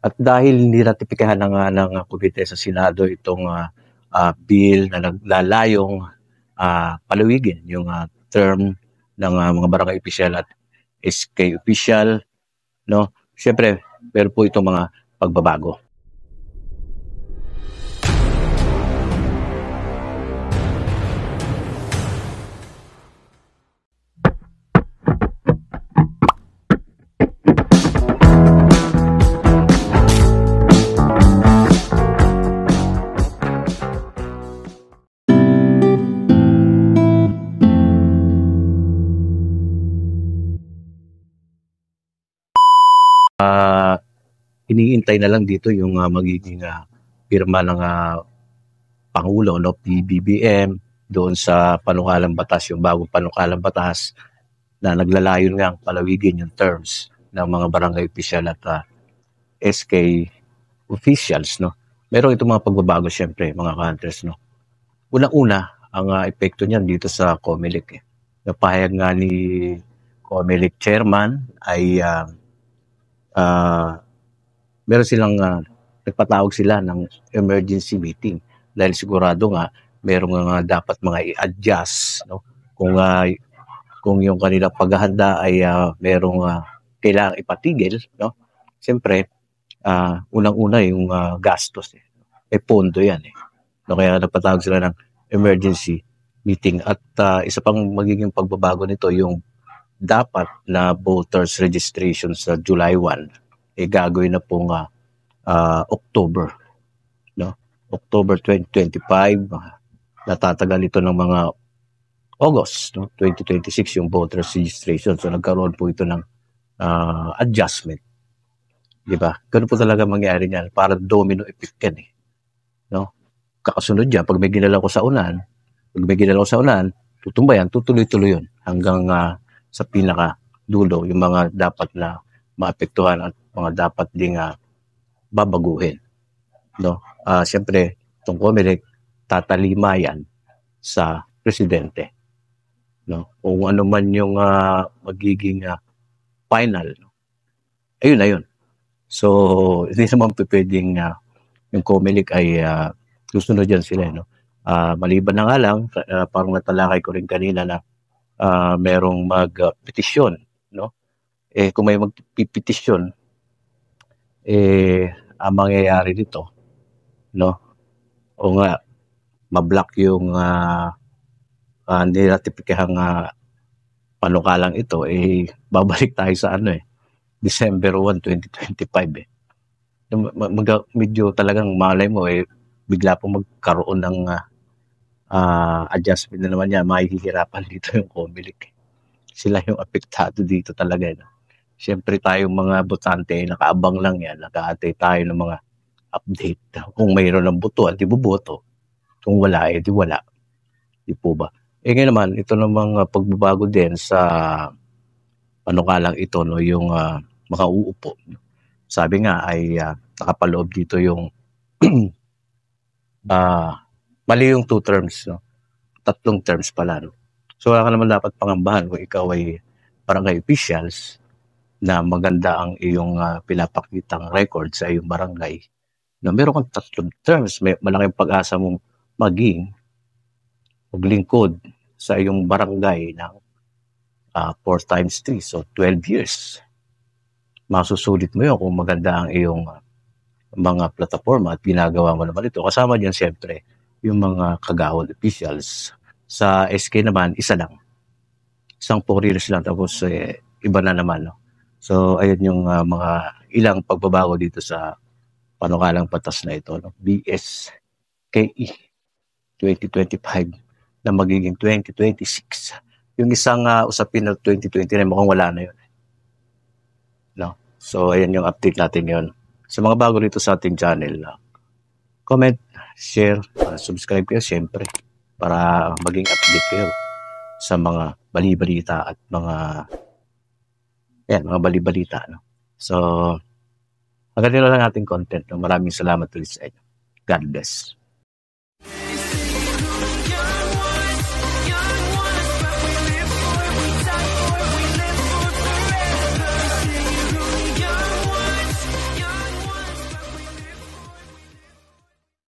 At dahil niratipikahan na nga ng komite sa Senado itong bill na naglalayong palawigin yung term ng mga barangay opisyal at SK official, no? Siyempre, meron po itong mga pagbabago. Iniintay na lang dito yung magiging pirma ng Pangulo, no, PBBM, doon sa panukalang batas, yung bagong panukalang batas na naglalayon nga palawigin yung terms ng mga barangay official at SK officials, no. Meron itong mga pagbabago siyempre, mga counters, no. Unang-una, ang epekto niyan dito sa COMELEC. Napahayag nga ni COMELEC chairman ay meron silang nagpatawag sila ng emergency meeting dahil sigurado nga merong dapat mga i-adjust, no? Kung yung kanilang paghahanda ay merong kailangang ipatigil, no? Siyempre, unang-una yung gastos. Pondo yan. No? Kaya nagpatawag sila ng emergency meeting. At isa pang magiging pagbabago nito, yung dapat na voters registration sa July 1, gagawin na pong October, no? October 2025, natatagal ito ng mga August, no? 2026 yung voters registration. So nagkaroon po ito ng adjustment. Di ba? Ganun po talaga mangyari niyan. Para domino effect yan, no? Kakasunod yan, pag may ginalaw ko sa unan, tutumba yan, tutuloy-tuloy yun hanggang sa pinaka dulo, yung mga dapat na maapektuhan at mga dapat ding babaguhin, no? Siyempre, itong COMELEC tatalima yan sa presidente, no? Kung ano man yung magiging final, no? Ayun na yun. So, hindi naman pwedeng yung COMELEC ay susunod yan sila, no? Maliban na nga lang, parang natalakay ko rin kanina na merong mag-petisyon, no? Kung may magpipetisyon, ang mangyayari dito, no? O nga, mablock yung niratipikahang panukalang ito, babalik tayo sa December 1, 2025. Medyo talagang malay mo, bigla pong magkaroon ng adjustment na naman yan, mahihirapan dito yung COMELEC. Sila yung apektado dito talaga, no? Siyempre tayong mga botante, nakaabang lang yan, nakaatay tayo ng mga update. Kung mayroon ng boto, di buboto. Kung wala, di wala. Di po ba? Ngayon naman, ito namang pagbabago din sa panukalang ito, no, yung makauupo. Sabi nga ay nakapaloob dito yung mali yung 2 terms, no? 3 terms pala, no? So wala ka naman dapat pangambahan kung ikaw ay barangay officials na maganda ang iyong pinapakitang record sa iyong barangay, na meron kang 3 terms, may malaking pag-asa mong maglingkod sa iyong barangay ng 4 times 3, so 12 years. Masusulit mo yun kung maganda ang iyong mga plataforma at ginagawa mo naman ito. Kasama diyan siyempre yung mga kagawad officials. Sa SK naman, isa lang. Isang 4 years lang, tapos iba na naman, no? So, ayun yung mga ilang pagbabago dito sa panukalang batas na ito, no? BSKE 2025 na magiging 2026. Yung isang usapin na 2029, mukhang wala na yun, no? So, ayan yung update natin yun. Sa mga bago rito sa ating channel, comment, share, subscribe kayo siyempre para maging update kayo sa mga bali-balita at mga bali-balita, no? So, hanggang dito lang ating content, no? Maraming salamat ulit sa inyo. God bless.